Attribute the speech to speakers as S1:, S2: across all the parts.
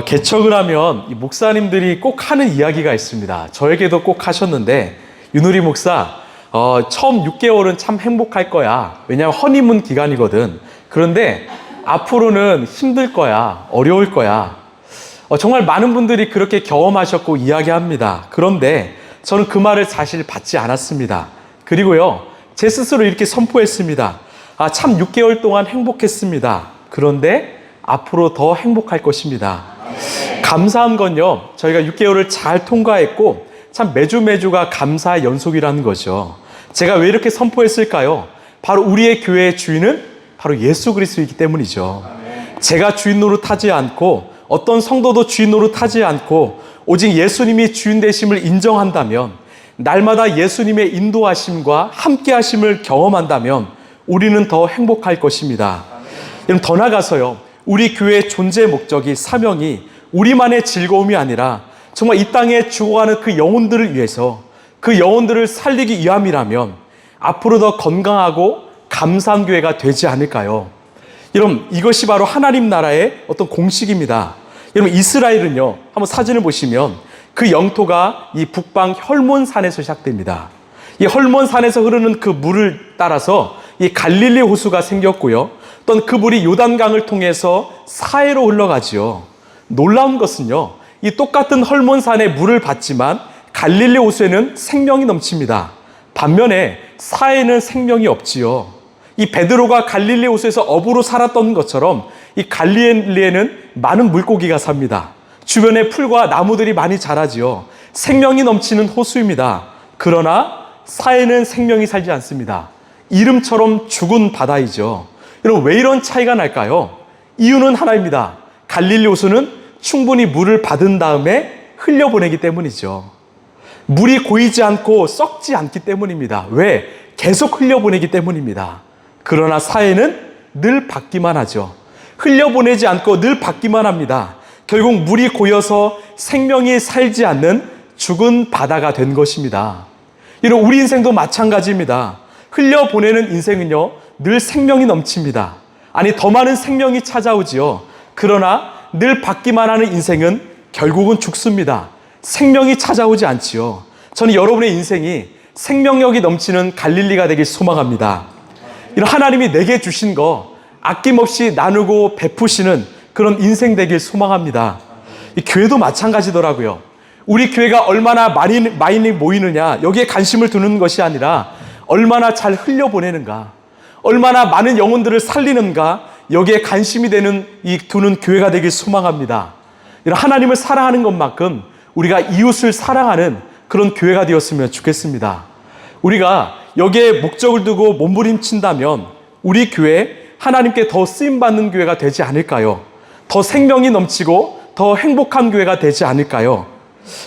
S1: 개척을 하면 이 목사님들이 꼭 하는 이야기가 있습니다. 저에게도 꼭 하셨는데, 윤우리 목사, 처음 6개월은 참 행복할 거야. 왜냐하면 허니문 기간이거든. 그런데 앞으로는 힘들 거야. 어려울 거야. 정말 많은 분들이 그렇게 경험하셨고 이야기합니다. 그런데 저는 그 말을 사실 받지 않았습니다. 그리고요, 제 스스로 이렇게 선포했습니다. 참 6개월 동안 행복했습니다. 그런데 앞으로 더 행복할 것입니다. 감사한 건요, 저희가 6개월을 잘 통과했고 참 매주매주가 감사의 연속이라는 거죠. 제가 왜 이렇게 선포했을까요? 바로 우리의 교회의 주인은 바로 예수 그리스도이기 때문이죠. 제가 주인 노릇하지 않고 어떤 성도도 주인 노릇하지 않고 오직 예수님이 주인 되심을 인정한다면, 날마다 예수님의 인도하심과 함께하심을 경험한다면 우리는 더 행복할 것입니다. 여러분, 더 나아가서요, 우리 교회의 존재 목적이, 사명이 우리만의 즐거움이 아니라 정말 이 땅에 죽어가는 그 영혼들을 위해서, 그 영혼들을 살리기 위함이라면 앞으로 더 건강하고 감사한 교회가 되지 않을까요? 여러분, 이것이 바로 하나님 나라의 어떤 공식입니다. 여러분, 이스라엘은요, 한번 사진을 보시면 그 영토가 이 북방 헐몬산에서 시작됩니다. 이 헐몬산에서 흐르는 그 물을 따라서 이 갈릴리 호수가 생겼고요, 또 그 물이 요단강을 통해서 사해로 흘러가지요. 놀라운 것은요, 이 똑같은 헐몬산의 물을 받지만 갈릴리 호수에는 생명이 넘칩니다. 반면에 사해는 생명이 없지요. 이 베드로가 갈릴리 호수에서 어부로 살았던 것처럼 이 갈릴리에는 많은 물고기가 삽니다. 주변에 풀과 나무들이 많이 자라지요. 생명이 넘치는 호수입니다. 그러나 사해는 생명이 살지 않습니다. 이름처럼 죽은 바다이죠. 여러분, 왜 이런 차이가 날까요? 이유는 하나입니다. 갈릴리 호수는 충분히 물을 받은 다음에 흘려보내기 때문이죠. 물이 고이지 않고 썩지 않기 때문입니다. 왜? 계속 흘려보내기 때문입니다. 그러나 사해는 늘 받기만 하죠. 흘려보내지 않고 늘 받기만 합니다. 결국 물이 고여서 생명이 살지 않는 죽은 바다가 된 것입니다. 이런 우리 인생도 마찬가지입니다. 흘려보내는 인생은요, 늘 생명이 넘칩니다. 아니, 더 많은 생명이 찾아오지요. 그러나 늘 받기만 하는 인생은 결국은 죽습니다. 생명이 찾아오지 않지요. 저는 여러분의 인생이 생명력이 넘치는 갈릴리가 되길 소망합니다. 이런 하나님이 내게 주신 거 아낌없이 나누고 베푸시는 그런 인생 되길 소망합니다. 이 교회도 마찬가지더라고요. 우리 교회가 얼마나 많이 모이느냐, 여기에 관심을 두는 것이 아니라 얼마나 잘 흘려보내는가, 얼마나 많은 영혼들을 살리는가, 여기에 관심이 두는 교회가 되길 소망합니다. 이런 하나님을 사랑하는 것만큼 우리가 이웃을 사랑하는 그런 교회가 되었으면 좋겠습니다. 우리가 여기에 목적을 두고 몸부림친다면 우리 교회, 하나님께 더 쓰임받는 교회가 되지 않을까요? 더 생명이 넘치고 더 행복한 교회가 되지 않을까요?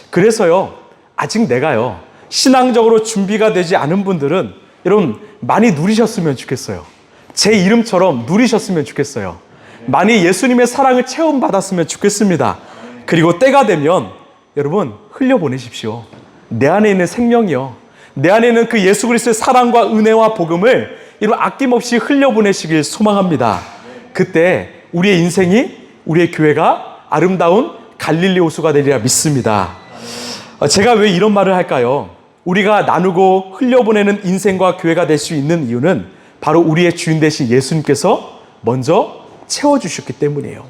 S1: 그래서요, 아직 내가요, 신앙적으로 준비가 되지 않은 분들은 여러분 많이 누리셨으면 좋겠어요. 제 이름처럼 누리셨으면 좋겠어요. 많이 예수님의 사랑을 체험받았으면 좋겠습니다. 그리고 때가 되면 여러분 흘려보내십시오. 내 안에 있는 생명이요, 내 안에 있는 그 예수 그리스도의 사랑과 은혜와 복음을 이런 아낌없이 흘려보내시길 소망합니다. 그때 우리의 인생이, 우리의 교회가 아름다운 갈릴리 호수가 되리라 믿습니다. 제가 왜 이런 말을 할까요? 우리가 나누고 흘려보내는 인생과 교회가 될 수 있는 이유는 바로 우리의 주인 되신 예수님께서 먼저 채워주셨기 때문이에요.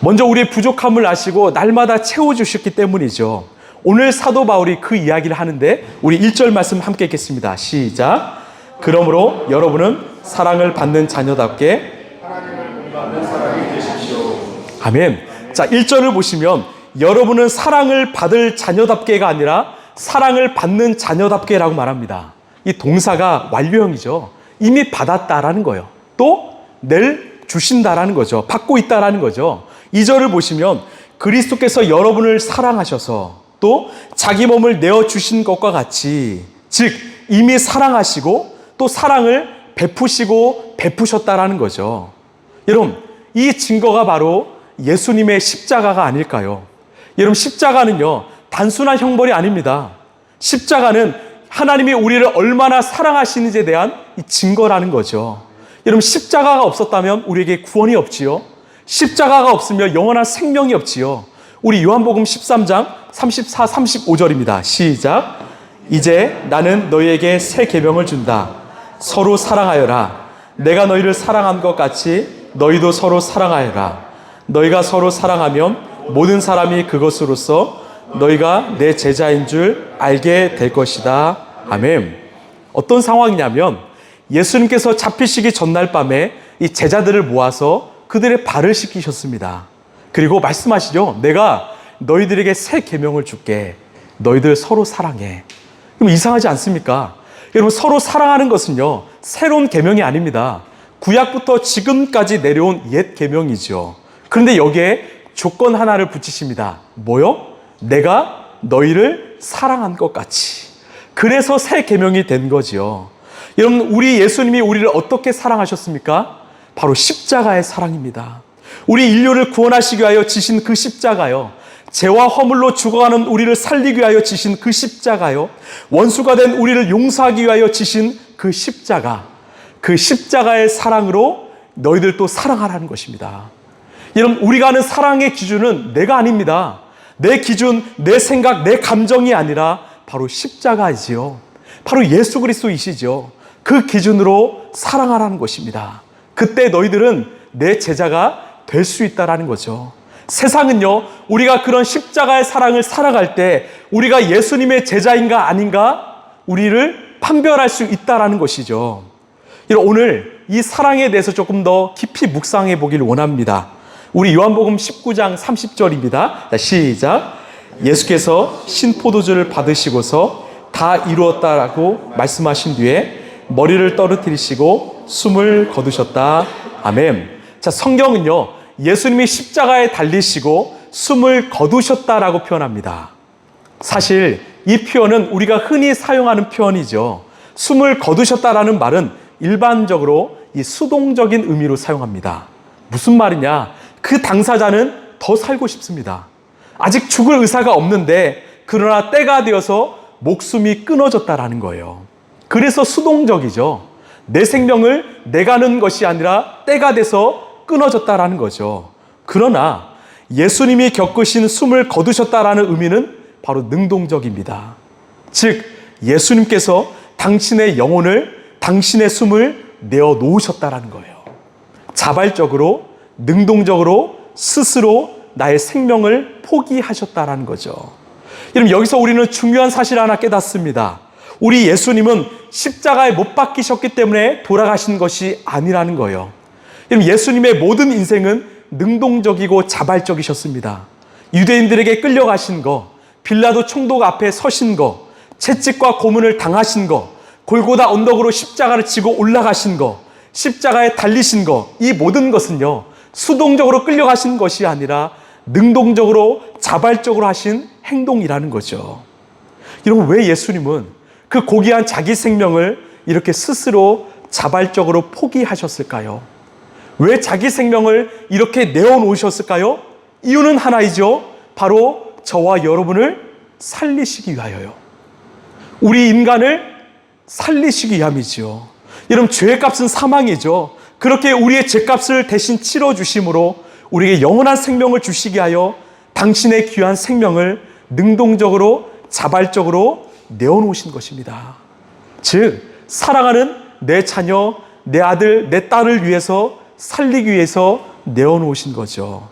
S1: 먼저 우리의 부족함을 아시고 날마다 채워주셨기 때문이죠. 오늘 사도 바울이 그 이야기를 하는데 우리 1절 말씀 함께 읽겠습니다. 시작. 그러므로 여러분은 사랑을 받는 자녀답게 하나님을 본받는 사람이 되십시오. 아멘. 자, 1절을 보시면 여러분은 사랑을 받을 자녀답게가 아니라 사랑을 받는 자녀답게라고 말합니다. 이 동사가 완료형이죠. 이미 받았다라는 거예요. 또 늘 주신다라는 거죠. 받고 있다라는 거죠. 2절을 보시면 그리스도께서 여러분을 사랑하셔서 또 자기 몸을 내어주신 것과 같이, 즉 이미 사랑하시고 또 사랑을 베푸시고 베푸셨다라는 거죠. 여러분, 이 증거가 바로 예수님의 십자가가 아닐까요? 여러분, 십자가는요, 단순한 형벌이 아닙니다. 십자가는 하나님이 우리를 얼마나 사랑하시는지에 대한 이 증거라는 거죠. 여러분, 십자가가 없었다면 우리에게 구원이 없지요. 십자가가 없으면 영원한 생명이 없지요. 우리 요한복음 13장 34, 35절입니다. 시작. 이제 나는 너희에게 새 계명을 준다. 서로 사랑하여라. 내가 너희를 사랑한 것 같이 너희도 서로 사랑하여라. 너희가 서로 사랑하면 모든 사람이 그것으로써 너희가 내 제자인 줄 알게 될 것이다. 아멘. 어떤 상황이냐면 예수님께서 잡히시기 전날 밤에 이 제자들을 모아서 그들의 발을 씻기셨습니다. 그리고 말씀하시죠. 내가 너희들에게 새 계명을 줄게. 너희들 서로 사랑해. 그럼 이상하지 않습니까? 여러분, 서로 사랑하는 것은요, 새로운 계명이 아닙니다. 구약부터 지금까지 내려온 옛 계명이죠. 그런데 여기에 조건 하나를 붙이십니다. 뭐요? 내가 너희를 사랑한 것 같이. 그래서 새 계명이 된 거지요. 여러분, 우리 예수님이 우리를 어떻게 사랑하셨습니까? 바로 십자가의 사랑입니다. 우리 인류를 구원하시기 위하여 지신 그 십자가요. 죄와 허물로 죽어가는 우리를 살리기 위하여 지신 그 십자가요. 원수가 된 우리를 용서하기 위하여 지신 그 십자가. 그 십자가의 사랑으로 너희들도 사랑하라는 것입니다. 여러분, 우리가 아는 사랑의 기준은 내가 아닙니다. 내 기준, 내 생각, 내 감정이 아니라 바로 십자가이지요. 바로 예수 그리스도이시죠. 그 기준으로 사랑하라는 것입니다. 그때 너희들은 내 제자가 될 수 있다라는 거죠. 세상은요, 우리가 그런 십자가의 사랑을 살아갈 때 우리가 예수님의 제자인가 아닌가 우리를 판별할 수 있다라는 것이죠. 오늘 이 사랑에 대해서 조금 더 깊이 묵상해 보길 원합니다. 우리 요한복음 19장 30절입니다. 시작. 예수께서 신포도주를 받으시고서 다 이루었다라고 말씀하신 뒤에 머리를 떨어뜨리시고 숨을 거두셨다. 아멘. 자, 성경은요, 예수님이 십자가에 달리시고 숨을 거두셨다라고 표현합니다. 사실 이 표현은 우리가 흔히 사용하는 표현이죠. 숨을 거두셨다라는 말은 일반적으로 이 수동적인 의미로 사용합니다. 무슨 말이냐? 그 당사자는 더 살고 싶습니다. 아직 죽을 의사가 없는데 그러나 때가 되어서 목숨이 끊어졌다라는 거예요. 그래서 수동적이죠. 내 생명을 내가는 것이 아니라 때가 돼서 끊어졌다라는 거죠. 그러나 예수님이 겪으신 숨을 거두셨다라는 의미는 바로 능동적입니다. 즉, 예수님께서 당신의 영혼을, 당신의 숨을 내어 놓으셨다라는 거예요. 자발적으로, 능동적으로 스스로 나의 생명을 포기하셨다라는 거죠. 여러분, 여기서 우리는 중요한 사실 하나 깨닫습니다. 우리 예수님은 십자가에 못 박히셨기 때문에 돌아가신 것이 아니라는 거예요. 여러분, 예수님의 모든 인생은 능동적이고 자발적이셨습니다. 유대인들에게 끌려가신 거, 빌라도 총독 앞에 서신 거, 채찍과 고문을 당하신 거, 골고다 언덕으로 십자가를 지고 올라가신 거, 십자가에 달리신 거, 이 모든 것은요, 수동적으로 끌려가신 것이 아니라 능동적으로 자발적으로 하신 행동이라는 거죠. 여러분, 왜 예수님은 그 고귀한 자기 생명을 이렇게 스스로 자발적으로 포기하셨을까요? 왜 자기 생명을 이렇게 내어놓으셨을까요? 이유는 하나이죠. 바로 저와 여러분을 살리시기 위하여요. 우리 인간을 살리시기 위함이죠. 여러분, 죄의 값은 사망이죠. 그렇게 우리의 죄값을 대신 치러주심으로 우리에게 영원한 생명을 주시게 하여 당신의 귀한 생명을 능동적으로 자발적으로 내어놓으신 것입니다. 즉, 사랑하는 내 자녀, 내 아들, 내 딸을 위해서 살리기 위해서 내어놓으신 거죠.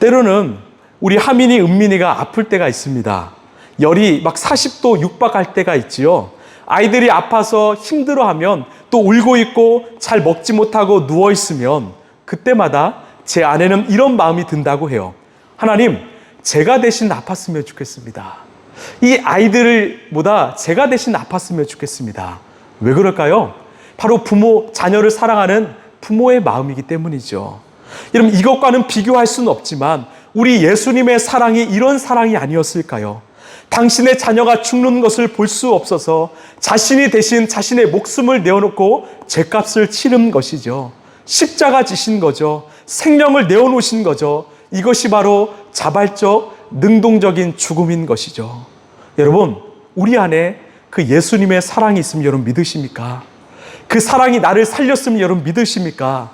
S1: 때로는 우리 하민이, 은민이가 아플 때가 있습니다. 열이 막 40도 육박할 때가 있지요. 아이들이 아파서 힘들어하면 또 울고 있고 잘 먹지 못하고 누워있으면 그때마다 제 안에는 이런 마음이 든다고 해요. 하나님, 제가 대신 아팠으면 좋겠습니다. 이 아이들보다 제가 대신 아팠으면 좋겠습니다. 왜 그럴까요? 바로 부모, 자녀를 사랑하는 부모의 마음이기 때문이죠. 여러분, 이것과는 비교할 수는 없지만 우리 예수님의 사랑이 이런 사랑이 아니었을까요? 당신의 자녀가 죽는 것을 볼 수 없어서 자신이 대신 자신의 목숨을 내어놓고 죄값을 치른 것이죠. 십자가 지신 거죠. 생명을 내어놓으신 거죠. 이것이 바로 자발적, 능동적인 죽음인 것이죠. 여러분, 우리 안에 그 예수님의 사랑이 있으면 여러분 믿으십니까? 그 사랑이 나를 살렸으면 여러분 믿으십니까?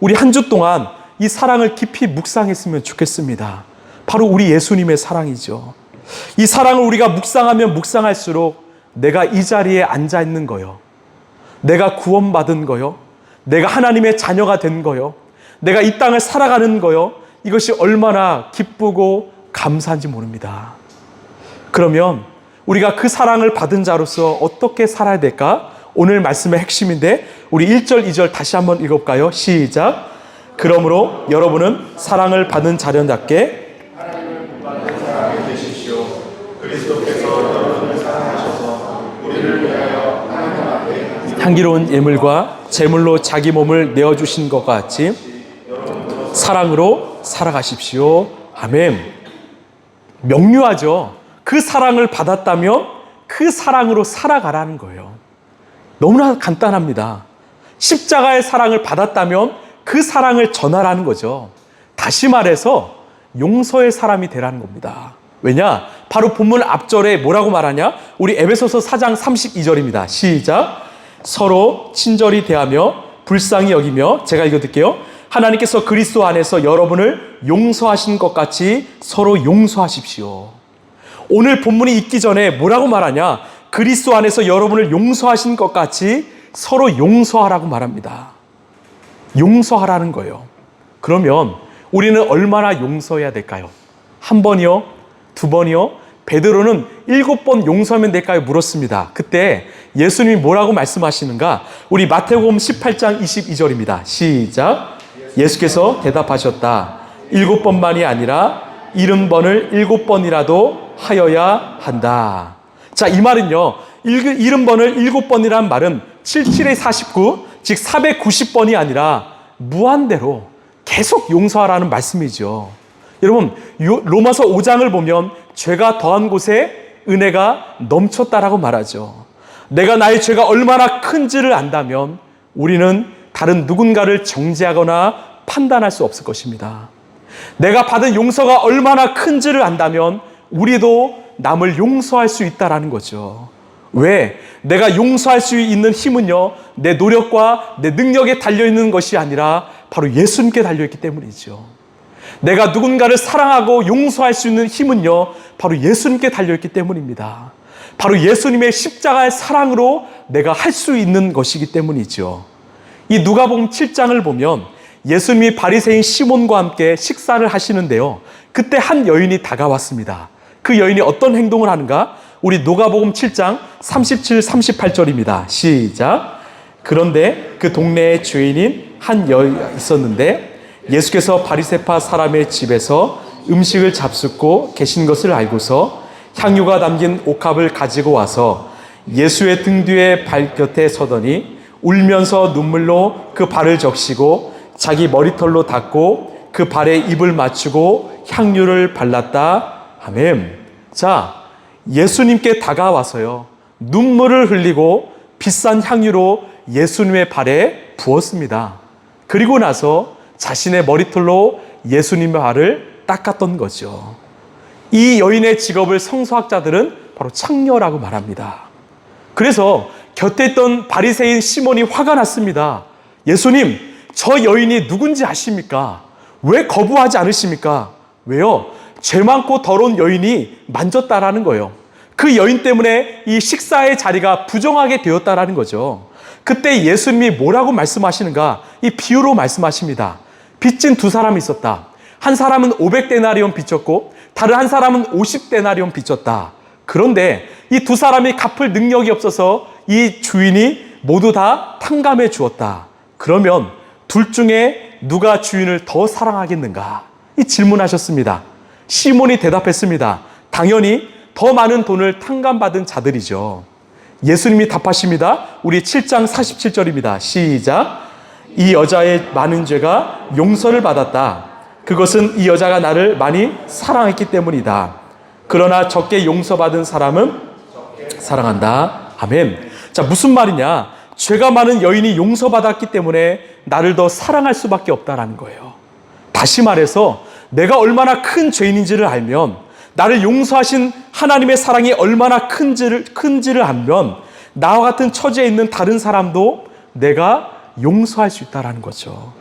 S1: 우리 한 주 동안 이 사랑을 깊이 묵상했으면 좋겠습니다. 바로 우리 예수님의 사랑이죠. 이 사랑을 우리가 묵상하면 묵상할수록 내가 이 자리에 앉아 있는 거요, 내가 구원받은 거요, 내가 하나님의 자녀가 된 거요, 내가 이 땅을 살아가는 거요, 이것이 얼마나 기쁘고 감사한지 모릅니다. 그러면 우리가 그 사랑을 받은 자로서 어떻게 살아야 될까? 오늘 말씀의 핵심인데 우리 1절, 2절 다시 한번 읽어볼까요? 시작. 그러므로 여러분은 사랑을 받은 자녀답게 하나님을 본받는 사람이 되십시오. 그리스도께서 여러분을 사랑하셔서 우리를 위하여 하나님 앞에 향기로운 예물과 제물로 자기 몸을 내어주신 것 같이 사랑으로 살아가십시오. 아멘. 명료하죠. 그 사랑을 받았다면 그 사랑으로 살아가라는 거예요. 너무나 간단합니다. 십자가의 사랑을 받았다면 그 사랑을 전하라는 거죠. 다시 말해서 용서의 사람이 되라는 겁니다. 왜냐? 바로 본문 앞절에 뭐라고 말하냐? 우리 에베소서 4장 32절입니다. 시작. 서로 친절히 대하며 불쌍히 여기며, 제가 읽어드릴게요. 하나님께서 그리스도 안에서 여러분을 용서하신 것 같이 서로 용서하십시오. 오늘 본문이 있기 전에 뭐라고 말하냐? 그리스도 안에서 여러분을 용서하신 것 같이 서로 용서하라고 말합니다. 용서하라는 거예요. 그러면 우리는 얼마나 용서해야 될까요? 한 번이요? 두 번이요? 베드로는 7번 용서하면 될까요? 물었습니다. 그때 예수님이 뭐라고 말씀하시는가? 우리 마태복음 18장 22절입니다. 시작. 예수께서 대답하셨다. 7번만이 아니라 70번을 7번이라도 하여야 한다. 자, 이 말은요, 70번을 7번이란 말은 77에 49, 즉 490번이 아니라 무한대로 계속 용서하라는 말씀이죠. 여러분, 로마서 5장을 보면 죄가 더한 곳에 은혜가 넘쳤다라고 말하죠. 내가 나의 죄가 얼마나 큰지를 안다면 우리는 다른 누군가를 정죄하거나 판단할 수 없을 것입니다. 내가 받은 용서가 얼마나 큰지를 안다면 우리도 남을 용서할 수 있다라는 거죠. 왜? 내가 용서할 수 있는 힘은요, 내 노력과 내 능력에 달려있는 것이 아니라 바로 예수님께 달려있기 때문이죠. 내가 누군가를 사랑하고 용서할 수 있는 힘은요, 바로 예수님께 달려있기 때문입니다. 바로 예수님의 십자가의 사랑으로 내가 할 수 있는 것이기 때문이죠. 이 누가복음 7장을 보면 예수님이 바리새인 시몬과 함께 식사를 하시는데요, 그때 한 여인이 다가왔습니다. 그 여인이 어떤 행동을 하는가? 우리 누가복음 7장 37, 38절입니다. 시작. 그런데 그 동네에 죄인인 한 여인이 있었는데 예수께서 바리새파 사람의 집에서 음식을 잡숫고 계신 것을 알고서 향유가 담긴 옥합을 가지고 와서 예수의 등 뒤에 발곁에 서더니 울면서 눈물로 그 발을 적시고 자기 머리털로 닦고 그 발에 입을 맞추고 향유를 발랐다. 아멘. 자, 예수님께 다가와서요, 눈물을 흘리고 비싼 향유로 예수님의 발에 부었습니다. 그리고 나서 자신의 머리털로 예수님의 발을 닦았던 거죠. 이 여인의 직업을 성서학자들은 바로 창녀라고 말합니다. 그래서 곁에 있던 바리새인 시몬이 화가 났습니다. 예수님, 저 여인이 누군지 아십니까? 왜 거부하지 않으십니까? 왜요? 죄 많고 더러운 여인이 만졌다라는 거예요. 그 여인 때문에 이 식사의 자리가 부정하게 되었다라는 거죠. 그때 예수님이 뭐라고 말씀하시는가? 이 비유로 말씀하십니다. 빚진 두 사람이 있었다. 한 사람은 500데나리온 빚졌고 다른 한 사람은 50데나리온 빚졌다. 그런데 이 두 사람이 갚을 능력이 없어서 이 주인이 모두 다 탕감해 주었다. 그러면 둘 중에 누가 주인을 더 사랑하겠는가? 이 질문하셨습니다. 시몬이 대답했습니다. 당연히 더 많은 돈을 탕감받은 자들이죠. 예수님이 답하십니다. 우리 7장 47절입니다. 시작. 이 여자의 많은 죄가 용서를 받았다. 그것은 이 여자가 나를 많이 사랑했기 때문이다. 그러나 적게 용서받은 사람은 사랑한다. 아멘. 자, 무슨 말이냐? 죄가 많은 여인이 용서받았기 때문에 나를 더 사랑할 수밖에 없다라는 거예요. 다시 말해서 내가 얼마나 큰 죄인인지를 알면, 나를 용서하신 하나님의 사랑이 얼마나 큰지를 알면 나와 같은 처지에 있는 다른 사람도 내가 용서할 수 있다는 거죠.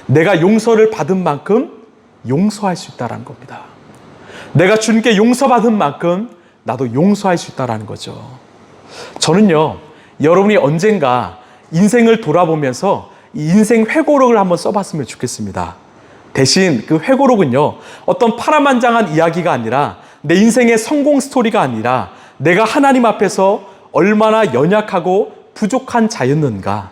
S1: 내가 용서를 받은 만큼 용서할 수 있다는 겁니다. 내가 주님께 용서받은 만큼 나도 용서할 수 있다는 거죠. 저는요, 여러분이 언젠가 인생을 돌아보면서 이 인생 회고록을 한번 써봤으면 좋겠습니다. 대신 그 회고록은요, 어떤 파란만장한 이야기가 아니라 내 인생의 성공 스토리가 아니라 내가 하나님 앞에서 얼마나 연약하고 부족한 자였는가,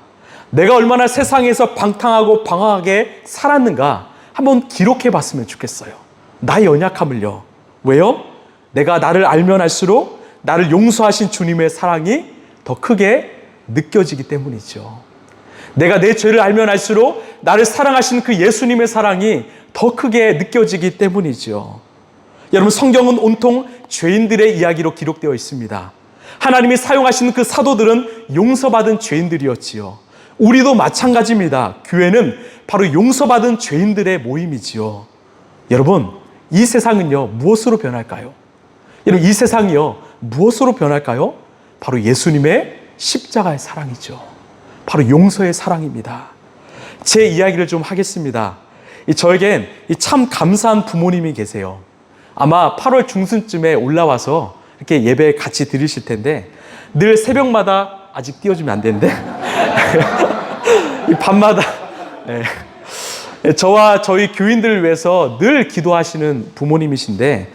S1: 내가 얼마나 세상에서 방탕하고 방황하게 살았는가 한번 기록해 봤으면 좋겠어요. 나의 연약함을요. 왜요? 내가 나를 알면 알수록 나를 용서하신 주님의 사랑이 더 크게 느껴지기 때문이죠. 내가 내 죄를 알면 알수록 나를 사랑하신 그 예수님의 사랑이 더 크게 느껴지기 때문이죠. 여러분, 성경은 온통 죄인들의 이야기로 기록되어 있습니다. 하나님이 사용하신 그 사도들은 용서받은 죄인들이었지요. 우리도 마찬가지입니다. 교회는 바로 용서받은 죄인들의 모임이지요. 여러분, 이 세상은요, 무엇으로 변할까요? 여러분, 이 세상이요, 무엇으로 변할까요? 바로 예수님의 십자가의 사랑이죠. 바로 용서의 사랑입니다. 제 이야기를 좀 하겠습니다. 저에겐 참 감사한 부모님이 계세요. 아마 8월 중순쯤에 올라와서 이렇게 예배 같이 드리실 텐데, 늘 새벽마다, 아직 띄워주면 안 되는데 밤마다 저와 저희 교인들을 위해서 늘 기도하시는 부모님이신데,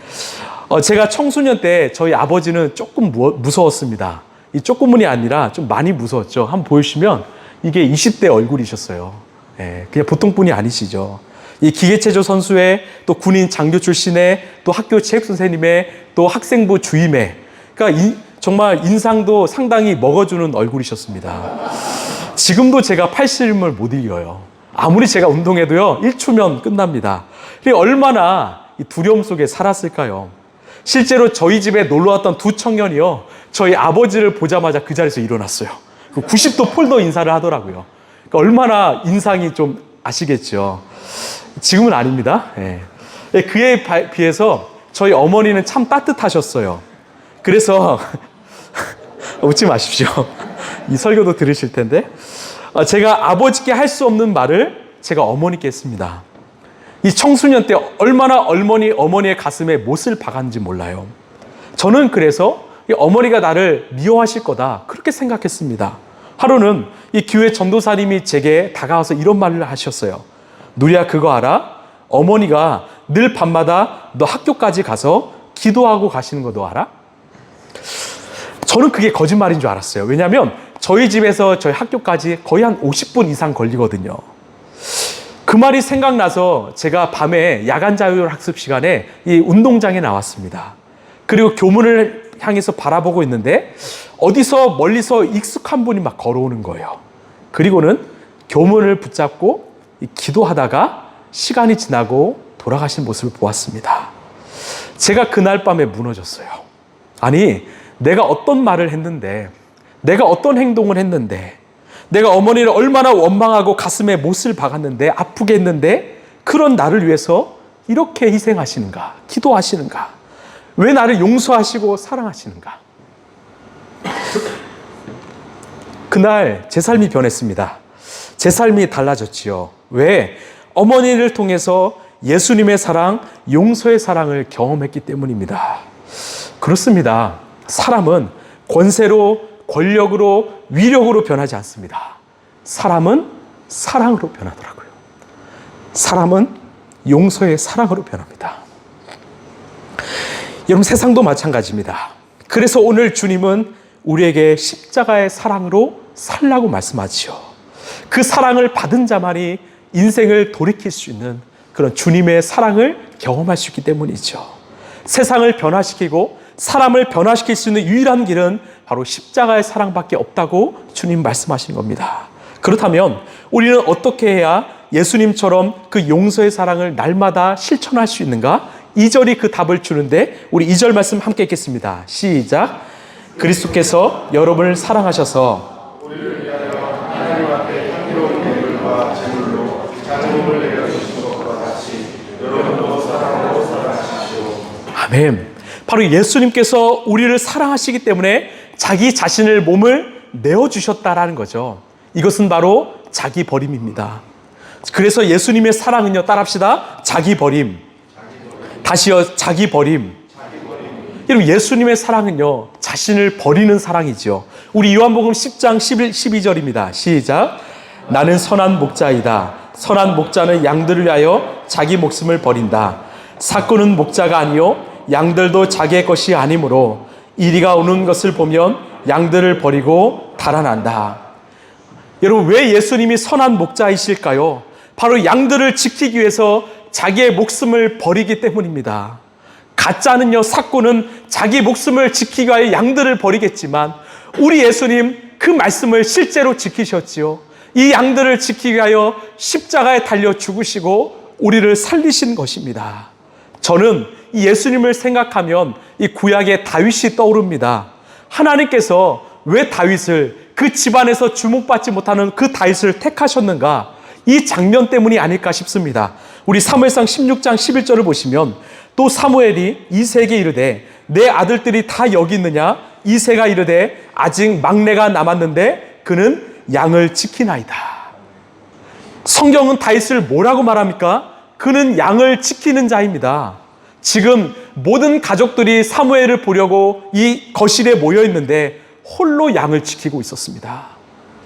S1: 제가 청소년 때 저희 아버지는 조금 무서웠습니다. 이 조금은이 아니라 좀 많이 무서웠죠. 한번 보여주시면 이게 20대 얼굴이셨어요. 그냥 보통 분이 아니시죠. 이 기계체조 선수의, 또 군인 장교 출신의, 또 학교 체육선생님의, 또 학생부 주임의, 그러니까 정말 인상도 상당히 먹어주는 얼굴이셨습니다. 지금도 제가 팔씨름을 못 이겨요. 아무리 제가 운동해도요, 1초면 끝납니다. 얼마나 이 두려움 속에 살았을까요? 실제로 저희 집에 놀러왔던 두 청년이요, 저희 아버지를 보자마자 그 자리에서 일어났어요. 90도 폴더 인사를 하더라고요. 그러니까 얼마나 인상이 좀 아시겠죠. 지금은 아닙니다. 그에 비해서 저희 어머니는 참 따뜻하셨어요. 그래서 웃지 마십시오. 이 설교도 들으실 텐데, 제가 아버지께 할 수 없는 말을 제가 어머니께 했습니다. 이 청소년 때 얼마나 어머니의 가슴에 못을 박았는지 몰라요. 저는 그래서 어머니가 나를 미워하실 거다, 그렇게 생각했습니다. 하루는 이 교회 전도사님이 제게 다가와서 이런 말을 하셨어요. 누리야, 그거 알아? 어머니가 늘 밤마다 너 학교까지 가서 기도하고 가시는 거 너 알아? 저는 그게 거짓말인 줄 알았어요. 왜냐하면 저희 집에서 저희 학교까지 거의 한 50분 이상 걸리거든요. 그 말이 생각나서 제가 밤에 야간 자율 학습 시간에 이 운동장에 나왔습니다. 그리고 교문을 향해서 바라보고 있는데 어디서 멀리서 익숙한 분이 막 걸어오는 거예요. 그리고는 교문을 붙잡고 기도하다가 시간이 지나고 돌아가신 모습을 보았습니다. 제가 그날 밤에 무너졌어요. 아니, 내가 어떤 말을 했는데, 내가 어떤 행동을 했는데, 내가 어머니를 얼마나 원망하고 가슴에 못을 박았는데, 아프게 했는데, 그런 나를 위해서 이렇게 희생하시는가, 기도하시는가, 왜 나를 용서하시고 사랑하시는가. 그날 제 삶이 변했습니다. 제 삶이 달라졌지요. 왜? 어머니를 통해서 예수님의 사랑, 용서의 사랑을 경험했기 때문입니다. 그렇습니다. 사람은 권세로, 권력으로, 위력으로 변하지 않습니다. 사람은 사랑으로 변하더라고요. 사람은 용서의 사랑으로 변합니다. 여러분, 세상도 마찬가지입니다. 그래서 오늘 주님은 우리에게 십자가의 사랑으로 살라고 말씀하지요. 그 사랑을 받은 자만이 인생을 돌이킬 수 있는 그런 주님의 사랑을 경험할 수 있기 때문이죠. 세상을 변화시키고 사람을 변화시킬 수 있는 유일한 길은 바로 십자가의 사랑밖에 없다고 주님 말씀하신 겁니다. 그렇다면 우리는 어떻게 해야 예수님처럼 그 용서의 사랑을 날마다 실천할 수 있는가? 2절이 그 답을 주는데, 우리 2절 말씀 함께 읽겠습니다. 시작. 그리스도께서 여러분을 사랑하셔서 우리를 위하여 하나님 앞에 향기로운 예물과 제물로 자기를 내려주신 것과 같이 여러분도 사랑으로 살아가십시오. 아멘. 바로 예수님께서 우리를 사랑하시기 때문에 자기 자신을, 몸을 내어주셨다라는 거죠. 이것은 바로 자기 버림입니다. 그래서 예수님의 사랑은요, 따라합시다. 자기 버림. 다시요, 자기 버림. 여러분, 예수님의 사랑은요, 자신을 버리는 사랑이죠. 우리 요한복음 10장 11, 12절입니다. 시작. 나는 선한 목자이다. 선한 목자는 양들을 위하여 자기 목숨을 버린다. 삭구는 목자가 아니요 양들도 자기의 것이 아니므로 이리가 오는 것을 보면 양들을 버리고 달아난다. 여러분, 왜 예수님이 선한 목자이실까요? 바로 양들을 지키기 위해서 자기의 목숨을 버리기 때문입니다. 가짜는요, 삭구는 자기 목숨을 지키기 위하여 양들을 버리겠지만 우리 예수님 그 말씀을 실제로 지키셨지요. 이 양들을 지키기 위하여 십자가에 달려 죽으시고 우리를 살리신 것입니다. 저는 이 예수님을 생각하면 이 구약의 다윗이 떠오릅니다. 하나님께서 왜 다윗을, 그 집안에서 주목받지 못하는 그 다윗을 택하셨는가? 이 장면 때문이 아닐까 싶습니다. 우리 사무엘상 16장 11절을 보시면 또 사무엘이 이새에게 이르되 내 아들들이 다 여기 있느냐? 이새가 이르되 아직 막내가 남았는데 그는 양을 지키나이다. 성경은 다윗을 뭐라고 말합니까? 그는 양을 지키는 자입니다. 지금 모든 가족들이 사무엘을 보려고 이 거실에 모여 있는데 홀로 양을 지키고 있었습니다.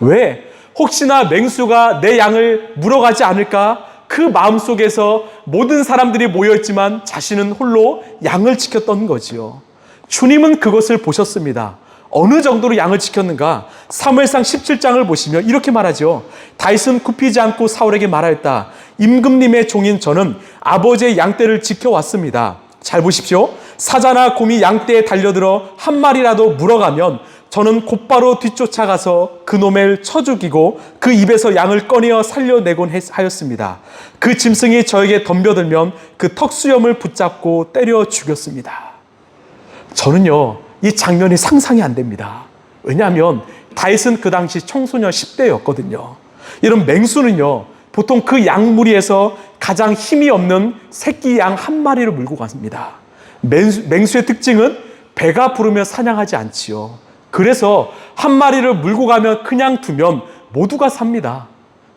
S1: 왜? 혹시나 맹수가 내 양을 물어가지 않을까? 그 마음속에서 모든 사람들이 모여있지만 자신은 홀로 양을 지켰던 거지요. 주님은 그것을 보셨습니다. 어느 정도로 양을 지켰는가? 사무엘상 17장을 보시면 이렇게 말하죠. 다윗은 굽히지 않고 사울에게 말하였다. 임금님의 종인 저는 아버지의 양떼를 지켜왔습니다. 잘 보십시오. 사자나 곰이 양떼에 달려들어 한 마리라도 물어가면 저는 곧바로 뒤쫓아가서 그놈을 쳐 죽이고 그 입에서 양을 꺼내어 살려내곤 하였습니다. 그 짐승이 저에게 덤벼들면 그 턱수염을 붙잡고 때려 죽였습니다. 저는요, 이 장면이 상상이 안 됩니다. 왜냐하면 다윗은 그 당시 청소년 10대였거든요. 이런 맹수는요, 보통 그 양무리에서 가장 힘이 없는 새끼 양 한 마리를 물고 갔습니다. 맹수의 특징은 배가 부르면 사냥하지 않지요. 그래서 한 마리를 물고 가면 그냥 두면 모두가 삽니다.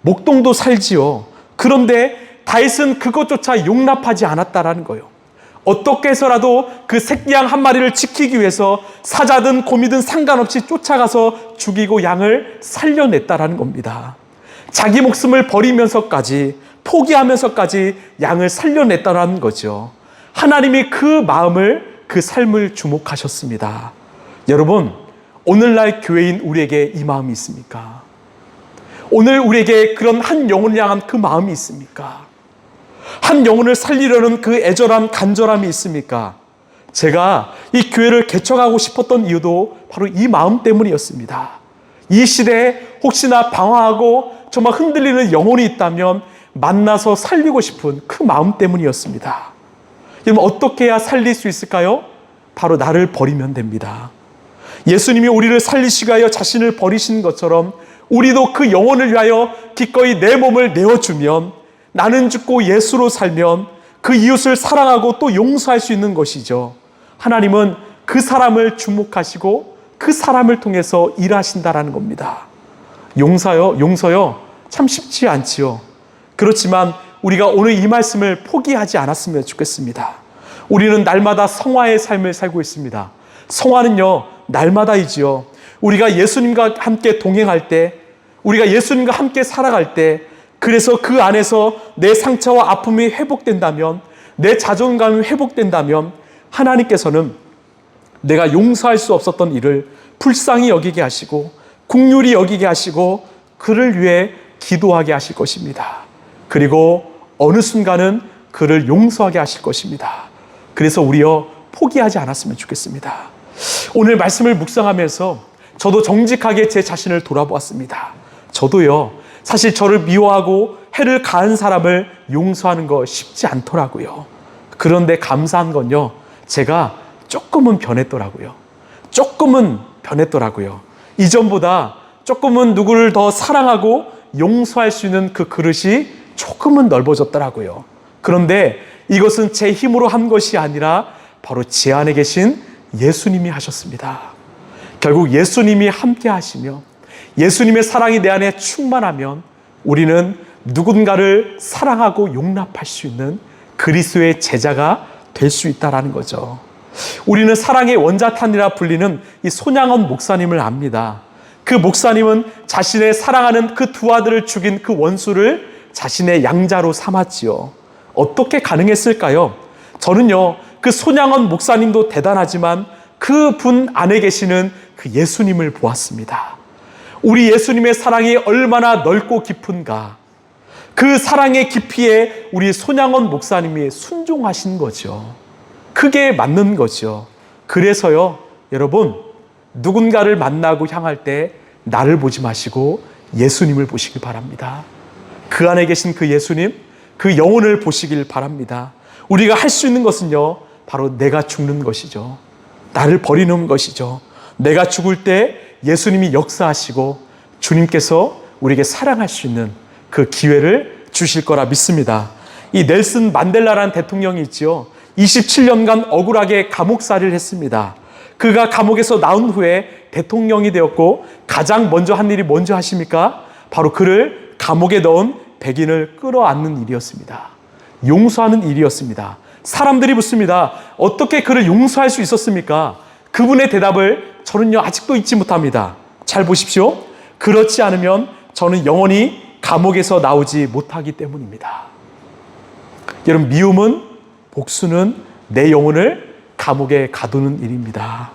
S1: 목동도 살지요. 그런데 다윗은 그것조차 용납하지 않았다라는 거예요. 어떻게 해서라도 그 새끼 양 한 마리를 지키기 위해서 사자든 곰이든 상관없이 쫓아가서 죽이고 양을 살려냈다라는 겁니다. 자기 목숨을 버리면서까지, 포기하면서까지 양을 살려냈다라는 거죠. 하나님이 그 마음을, 그 삶을 주목하셨습니다. 여러분, 오늘날 교회인 우리에게 이 마음이 있습니까? 오늘 우리에게 그런 한 영혼을 향한 그 마음이 있습니까? 한 영혼을 살리려는 그 애절함, 간절함이 있습니까? 제가 이 교회를 개척하고 싶었던 이유도 바로 이 마음 때문이었습니다. 이 시대에 혹시나 방황하고 정말 흔들리는 영혼이 있다면 만나서 살리고 싶은 그 마음 때문이었습니다. 여러분, 어떻게 해야 살릴 수 있을까요? 바로 나를 버리면 됩니다. 예수님이 우리를 살리시기 위하여 자신을 버리신 것처럼 우리도 그 영혼을 위하여 기꺼이 내 몸을 내어주면, 나는 죽고 예수로 살면 그 이웃을 사랑하고 또 용서할 수 있는 것이죠. 하나님은 그 사람을 주목하시고 그 사람을 통해서 일하신다라는 겁니다. 용서요? 참 쉽지 않지요. 그렇지만 우리가 오늘 이 말씀을 포기하지 않았으면 좋겠습니다. 우리는 날마다 성화의 삶을 살고 있습니다. 성화는요, 날마다이지요. 우리가 예수님과 함께 동행할 때, 우리가 예수님과 함께 살아갈 때, 그래서 그 안에서 내 상처와 아픔이 회복된다면, 내 자존감이 회복된다면 하나님께서는 내가 용서할 수 없었던 일을 불쌍히 여기게 하시고 긍휼히 여기게 하시고 그를 위해 기도하게 하실 것입니다. 그리고 어느 순간은 그를 용서하게 하실 것입니다. 그래서 우리요, 포기하지 않았으면 좋겠습니다. 오늘 말씀을 묵상하면서 저도 정직하게 제 자신을 돌아보았습니다. 저도요, 사실 저를 미워하고 해를 가한 사람을 용서하는 거 쉽지 않더라고요. 그런데 감사한 건요, 제가 조금은 변했더라고요. 이전보다 조금은 누구를 더 사랑하고 용서할 수 있는 그 그릇이 조금은 넓어졌더라고요. 그런데 이것은 제 힘으로 한 것이 아니라 바로 제 안에 계신 예수님이 하셨습니다. 결국 예수님이 함께 하시며 예수님의 사랑이 내 안에 충만하면 우리는 누군가를 사랑하고 용납할 수 있는 그리스도의 제자가 될 수 있다라는 거죠. 우리는 사랑의 원자탄이라 불리는 이 손양원 목사님을 압니다. 그 목사님은 자신의 사랑하는 그 두 아들을 죽인 그 원수를 자신의 양자로 삼았지요. 어떻게 가능했을까요? 저는요, 그 손양원 목사님도 대단하지만 그 분 안에 계시는 그 예수님을 보았습니다. 우리 예수님의 사랑이 얼마나 넓고 깊은가. 그 사랑의 깊이에 우리 손양원 목사님이 순종하신 거죠. 그게 맞는 거죠. 그래서요, 여러분, 누군가를 만나고 향할 때 나를 보지 마시고 예수님을 보시길 바랍니다. 그 안에 계신 그 예수님, 그 영혼을 보시길 바랍니다. 우리가 할 수 있는 것은요, 바로 내가 죽는 것이죠. 나를 버리는 것이죠. 내가 죽을 때 예수님이 역사하시고 주님께서 우리에게 사랑할 수 있는 그 기회를 주실 거라 믿습니다. 이 넬슨 만델라라는 대통령이 있죠. 27년간 억울하게 감옥살이를 했습니다. 그가 감옥에서 나온 후에 대통령이 되었고 가장 먼저 한 일이 뭔지 아십니까? 바로 그를 감옥에 넣은 백인을 끌어안는 일이었습니다. 용서하는 일이었습니다. 사람들이 묻습니다. 어떻게 그를 용서할 수 있었습니까? 그분의 대답을 저는요, 아직도 잊지 못합니다. 잘 보십시오. 그렇지 않으면 저는 영원히 감옥에서 나오지 못하기 때문입니다. 여러분, 미움은, 복수는 내 영혼을 감옥에 가두는 일입니다.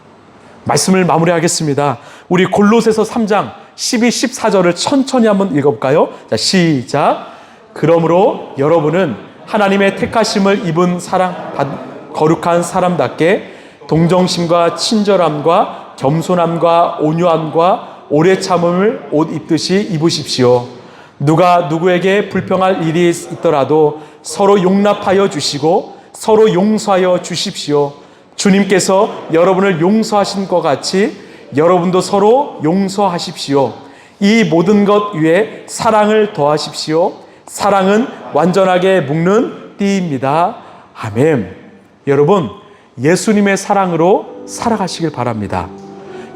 S1: 말씀을 마무리하겠습니다. 우리 골로새서 3장 12, 14절을 천천히 한번 읽어볼까요? 자, 시작. 그러므로 여러분은 하나님의 택하심을 입은 거룩한 사람답게 동정심과 친절함과 겸손함과 온유함과 오래 참음을 옷 입듯이 입으십시오. 누가 누구에게 불평할 일이 있더라도 서로 용납하여 주시고 서로 용서하여 주십시오. 주님께서 여러분을 용서하신 것 같이 여러분도 서로 용서하십시오. 이 모든 것 위에 사랑을 더하십시오. 사랑은 완전하게 묶는 띠입니다. 아멘. 여러분, 예수님의 사랑으로 살아가시길 바랍니다.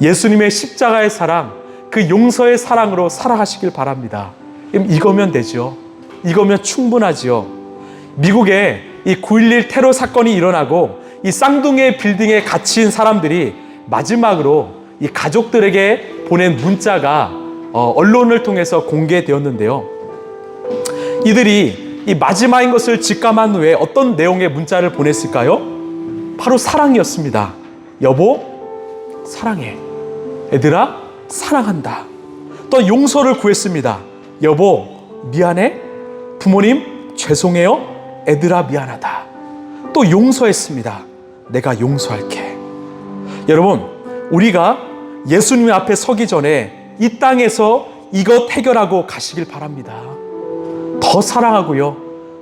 S1: 예수님의 십자가의 사랑, 그 용서의 사랑으로 살아가시길 바랍니다. 이거면 되죠. 이거면 충분하지요. 미국에 이 9.11 테러 사건이 일어나고 이 쌍둥이 빌딩에 갇힌 사람들이 마지막으로 이 가족들에게 보낸 문자가 언론을 통해서 공개되었는데요. 이들이 이 마지막인 것을 직감한 후에 어떤 내용의 문자를 보냈을까요? 바로 사랑이었습니다. 여보, 사랑해. 애들아, 사랑한다. 또 용서를 구했습니다. 여보, 미안해. 부모님, 죄송해요. 애들아, 미안하다. 또 용서했습니다. 내가 용서할게. 여러분, 우리가 예수님 앞에 서기 전에 이 땅에서 이것 해결하고 가시길 바랍니다. 더 사랑하고요,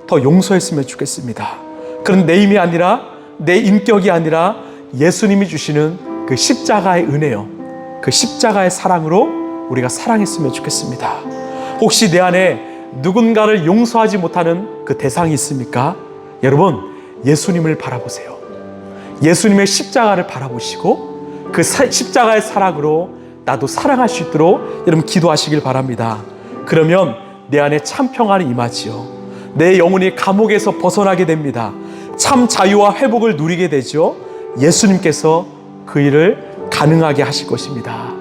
S1: 더 용서했으면 좋겠습니다. 그런 내 힘이 아니라, 내 인격이 아니라 예수님이 주시는 그 십자가의 은혜요, 그 십자가의 사랑으로 우리가 사랑했으면 좋겠습니다. 혹시 내 안에 누군가를 용서하지 못하는 그 대상이 있습니까? 여러분, 예수님을 바라보세요. 예수님의 십자가를 바라보시고 그 십자가의 사랑으로 나도 사랑할 수 있도록 여러분 기도하시길 바랍니다. 그러면 내 안에 참 평안이 임하지요. 내 영혼이 감옥에서 벗어나게 됩니다. 참 자유와 회복을 누리게 되죠. 예수님께서 그 일을 가능하게 하실 것입니다.